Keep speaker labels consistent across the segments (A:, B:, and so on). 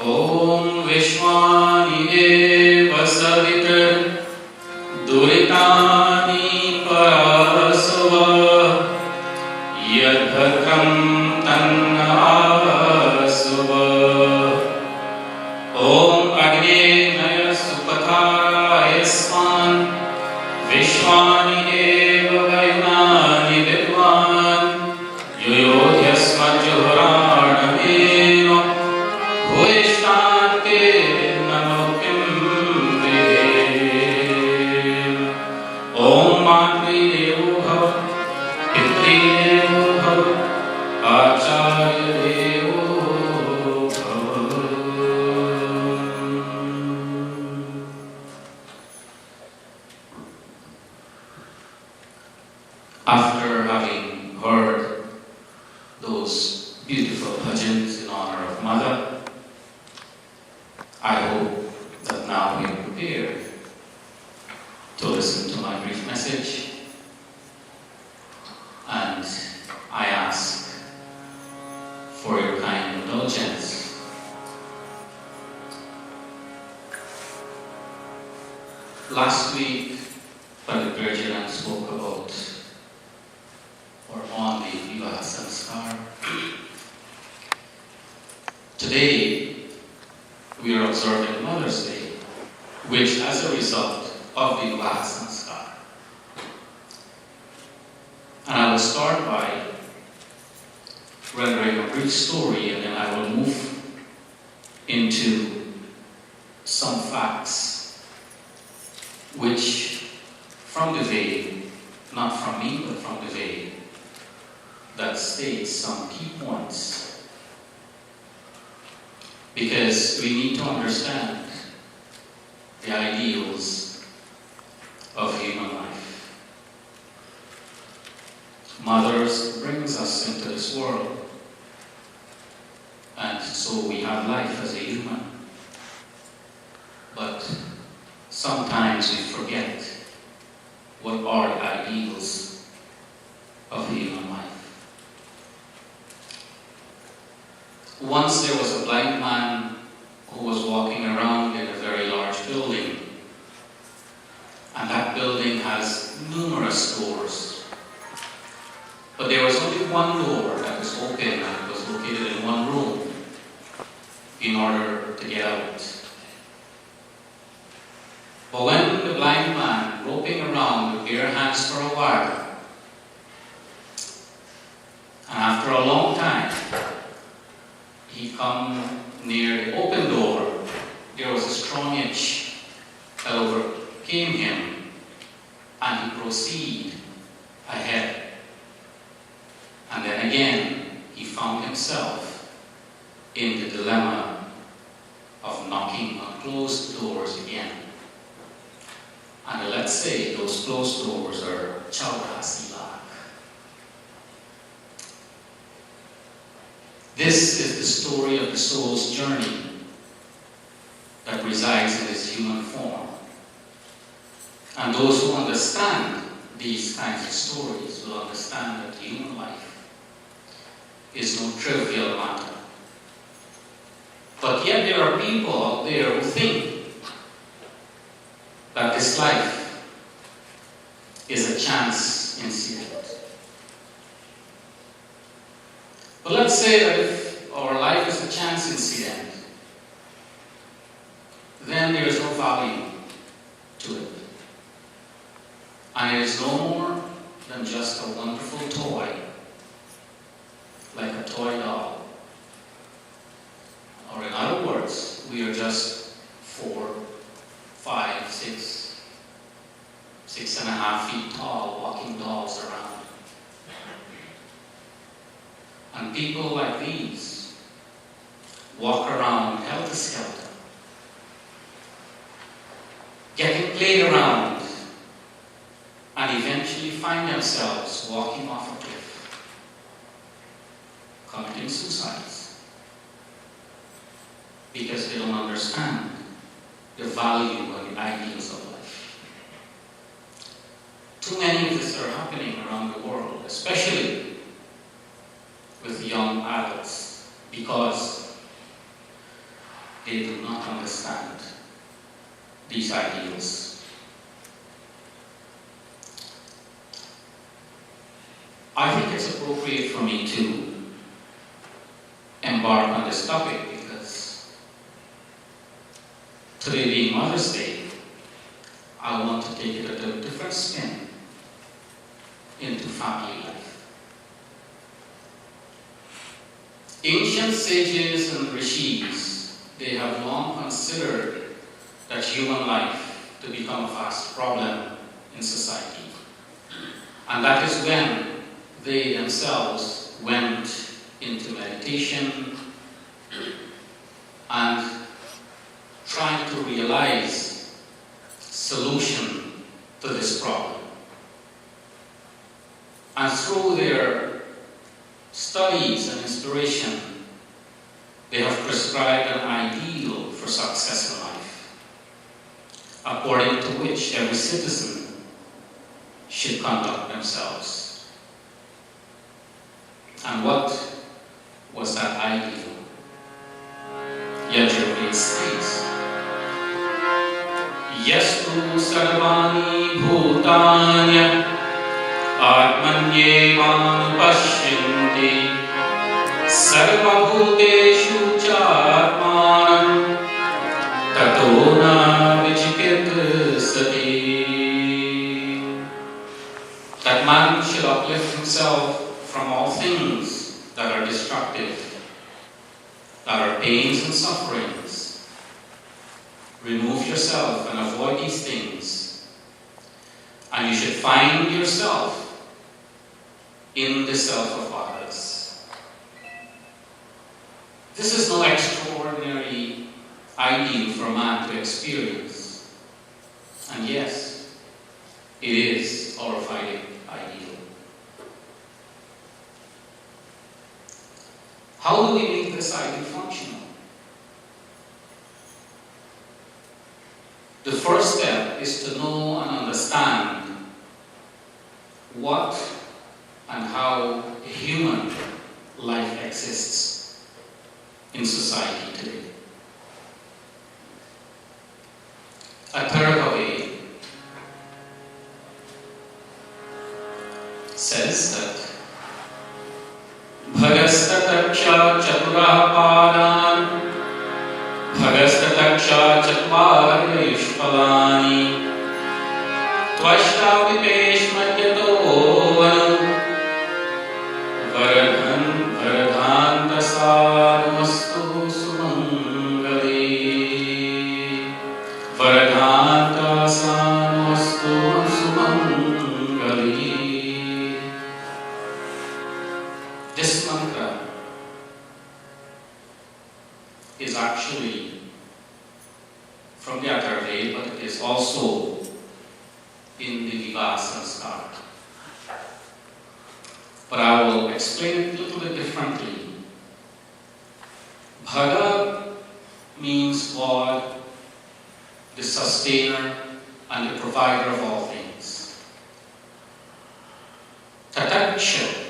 A: ॐ विश्वानि देव सवितर् दुरितानि परस्व यद्भद्रं तन्नआस्व ॐ अग्नेय सुपथाय स्वान् विश्वानि देव वयुनानि विद्वान् युयोध्यस्मज्जुहोराणमेन भूयिष्ठान्ते नमो किं विधेम ॐ मातृदेवो भव पितृदेवो भव आचार्यदेवो भव। After having heard those beautiful bhajans in honor of Mother, I hope that now we are prepared to listen to my brief message, and I ask for your kind indulgence. Last week, Pandit Virgilan spoke about or on the Vivaha Sanskar. Today, we are observing Mother's Day, which as a result of the Vivaha Sanskar. And I will start by rendering a brief story, and then I will move into some facts which from the Ved, not from me, but from the Ved, that states some key points, because we need to understand the ideals of human life. Mothers brings us into this world, and so we have life as a human. But sometimes we forget what are the ideals of human life. Once there was a blind man who was walking around in a very large building, and that building has numerous doors. But there was only one door that was open, and it was located in one room in order to get out. But when the blind man, groping around with bare hands for a while, and after a long time, he come near the open door, there was a strong itch that overcame him, and he proceeded ahead. And then again, he found himself in the dilemma of knocking on closed doors again. And let's say those closed doors are Chowdasilak. This is the story of the soul's journey that resides in this human form. And those who understand these kinds of stories will understand that human life is no trivial matter. But yet there are people out there who think that this life is a chance incident. But let's say that if our life is a chance incident, then there is no value to it. And it is no more than just a wonderful toy, like a toy doll. Or in other words, we are just 4, 5, 6.5 feet tall, walking dolls around. And people like these walk around helter-skelter, getting played around, and eventually find themselves walking off a cliff, committing suicides, because they don't understand the value and the ideals of life. Too many of this are happening around the world, especially with young adults, because they do not understand these ideals. I think it's appropriate for me to embark on this topic because today being Mother's Day, I want to take it a different spin into family life. Ancient sages and rishis, they have long considered that human life to become a vast problem in society. And that is when they themselves went into meditation and tried to realize solution to this problem. And through their studies and inspiration, they have prescribed an ideal for success in life, according to which every citizen should conduct themselves. And what was that ideal? Yajurveda states, Yastu sarvani bhutanya atmanyevan pashyanti sarvabhuteshu charmanam tato na vichikitsati. That man should uplift himself from all things that are destructive, that are pains and sufferings. Remove yourself and avoid these things, and you should find yourself in the self of others. This is no extraordinary ideal for man to experience, and yes, it is our fighting ideal. How do we make this ideal functional? The first step is to know and understand what and how human life exists in society today. Atharvaveda says that Bhagastataksha Chaturapādan Bhagastataksha Chatvarya Yushpalani Tvashtavipeshmadyato Varadhantasadamastu Sumangali Varadhantasadamastu Sumangali. This mantra is actually from the Atharvaveda, but it is also in the Vivaha Sanskar. But I will explain it a little bit differently. Bhaga means God, the sustainer and the provider of all things. Tataksha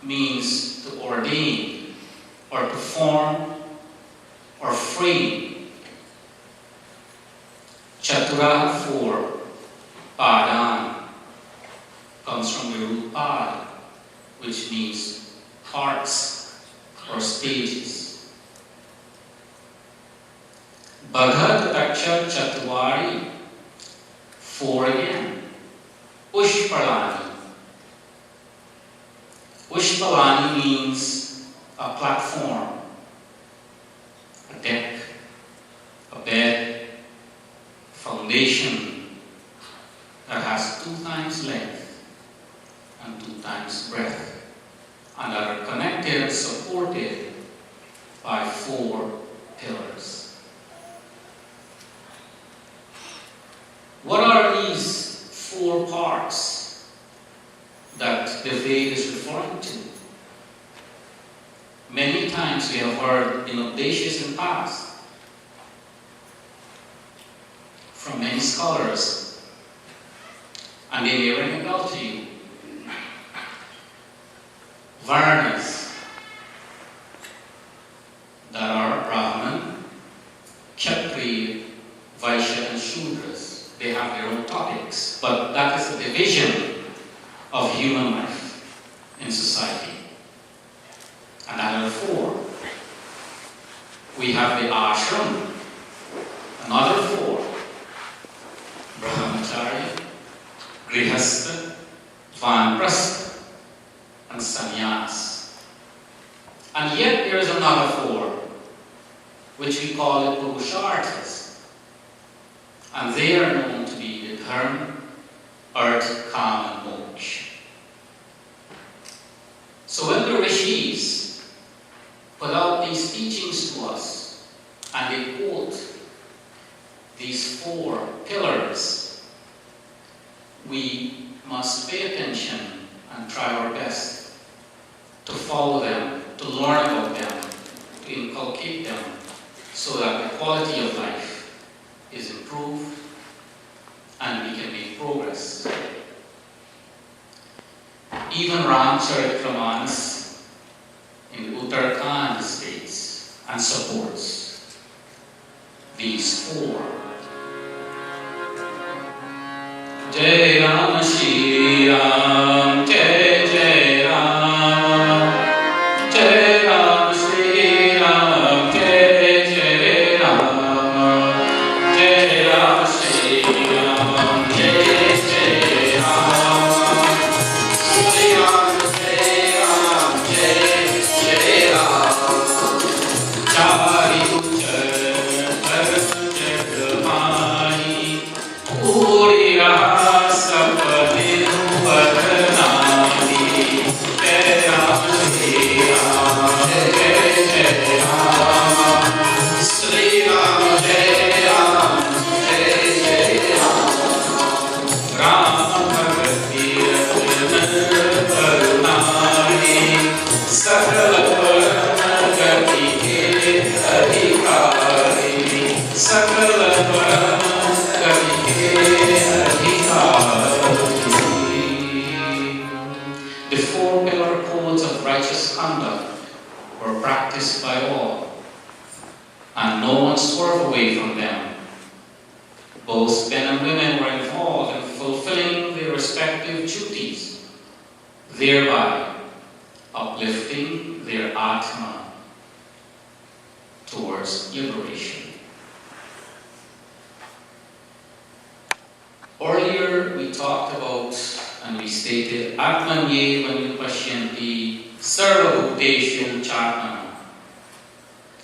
A: means to ordain or to form or frame. Chatura, four. Padan comes from the root pad, which means parts or stages. Bhagat Taksha Chatwari, four again. Ushpalani. Ushpalani means a platform, a deck, a bed, foundation that has 2 times length and 2 times breadth, and that are connected and supported by 4 pillars. What are these 4 parts that the Veda is referring to? Many times we have heard in audacious and past from many scholars, and they may ring a bell to you. Varnas, have the ashram, another 4. Brahmacharya, Grihastha, Vanprastha, and Sannyas. And yet there is another 4, which we call the Purusharthas. And they are known to be the Dharma, Artha, Kama, and Moksha. So when the Rishis put out these teachings to us, and they quote these 4 pillars, we must pay attention and try our best to follow them, to learn about them, to inculcate them, so that the quality of life is improved and we can make progress. Even Ramcharitmanas in the Uttarakhand states and supports these 4. Jai Ram Shri Ram, Jai Jai Ram, Jai Ram Shri Ram, Jai Jai Ram, Jai Ram Shri Ram, Jai Jai Ram, Shri Ram Jai Ram, Jai Jai Ram, Chari Uchar Dharma Jagmani Puriya The 4 pillar codes of righteous conduct were practiced by all, and no one swerved away from them. Both men and women were involved in fulfilling their respective duties, thereby uplifting their Atma towards liberation. Earlier we talked about and we stated Atmanye Manupashyanti Sarvabhuteshu Chatmana,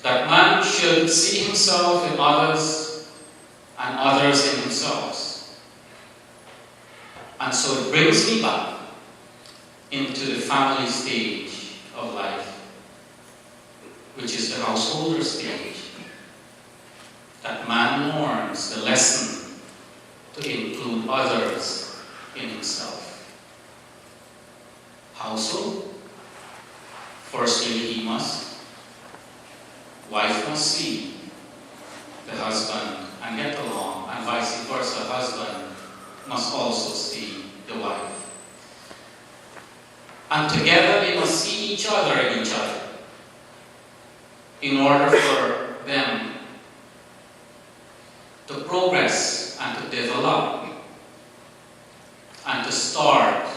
A: that man should see himself in others and others in themselves. And so it brings me back into the family stage of life, which is the householder stage, that man learns the lesson to include others in himself. Household, firstly wife must see the husband and get along, and vice versa, husband must also see the wife. And together they must see each other in each other in order for them to progress and to develop and to start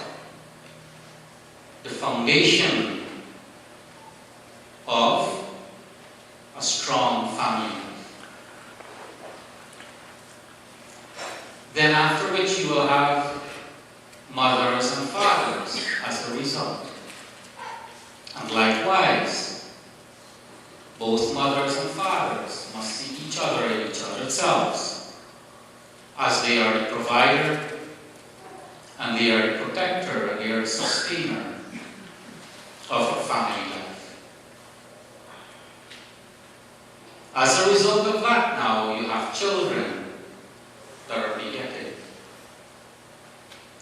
A: the foundation of a strong family. Then after which you will have mothers and fathers as a result. And likewise, both mothers and fathers must see each other in each other's selves, as they are the provider, and they are the protector, and they are the sustainer of a family life. As a result of that, now you have children that are begetted.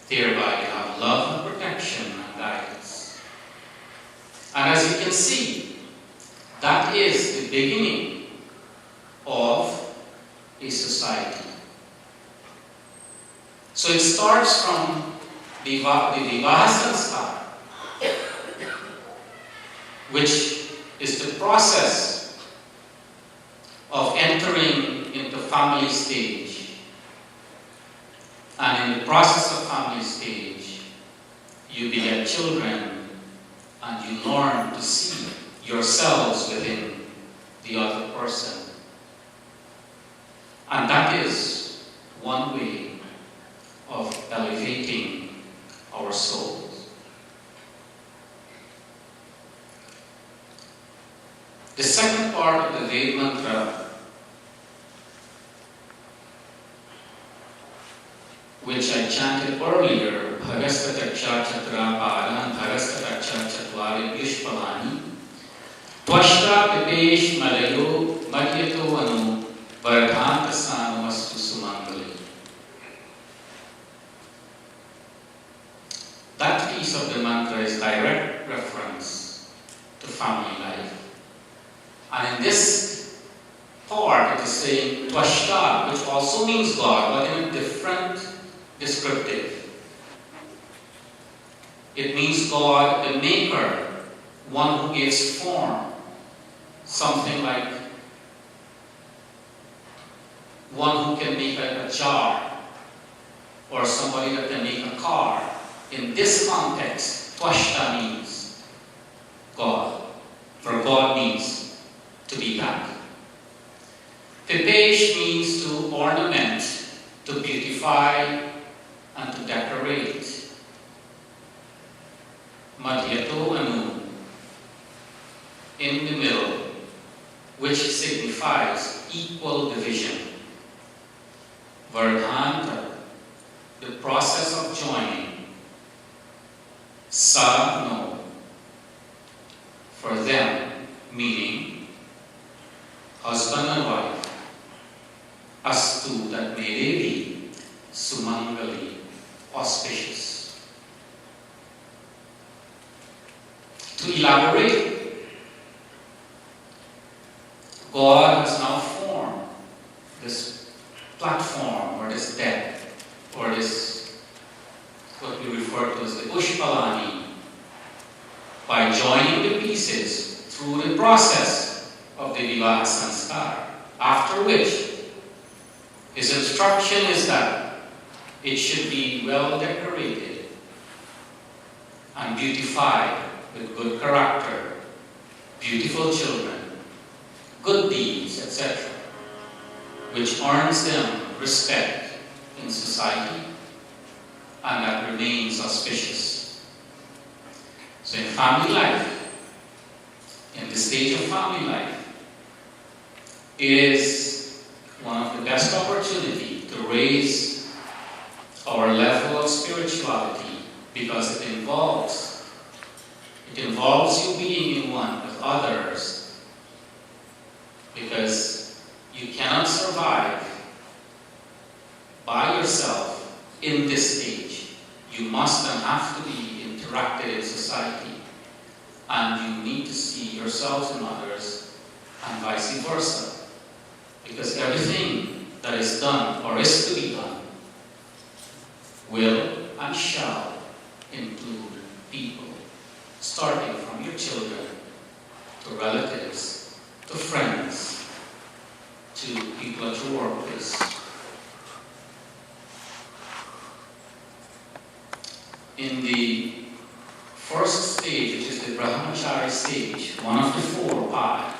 A: Thereby you have love and protection and guidance. And as you can see, that is the beginning of a society. So it starts from the Vivaha Sanskar, which is the process of entering into family stage. And in the process of family stage, you beget children and you learn to see yourselves within the other person. And that is one way of elevating our souls. The second part of the Ved mantra, which I chanted earlier, Bhagastataksha Chatra Palan Bhagastataksha Chatvari Yushpalani Tvashta Pipesh Malayo Madhyato Anu Vardhanta Sanamastu Sumangali. That piece of the mantra is direct reference to family life. And in this part it is saying Tvashta, which also means God, but in a different descriptive. It means God, the maker, one who gives form, something like one who can make a jar, or somebody that can make a car. In this context, Tvashta means God, for God means to be that. Pipesh means to ornament, to beautify, and to decorate. Madhyato Anu, in the middle, which signifies equal division. Vardhanta, the process of joining. Sa, no, for them, meaning husband and wife. Astu, that may they be, Sumangali, auspicious. To elaborate, God has now formed this platform, or this deck, or this, what we refer to as the Ushpalani, by joining the pieces through the process of the Vivaha Sanskar, after which his instruction is that it should be well decorated and beautified with good character, beautiful children, good deeds, etc., which earns them respect in society and that remains auspicious. So in family life, in the stage of family life, it is one of the best opportunities to raise our level of spirituality, because it involves you being in one with others, because you cannot survive by yourself in this stage. You must and have to be interacted in society, and you need to see yourselves in others, and vice versa, because everything that is done or is to be done will and shall include people, starting from your children, to relatives, to friends, to people at your workplace. In the first stage, which is the Brahmachari stage, one of the four, Pai,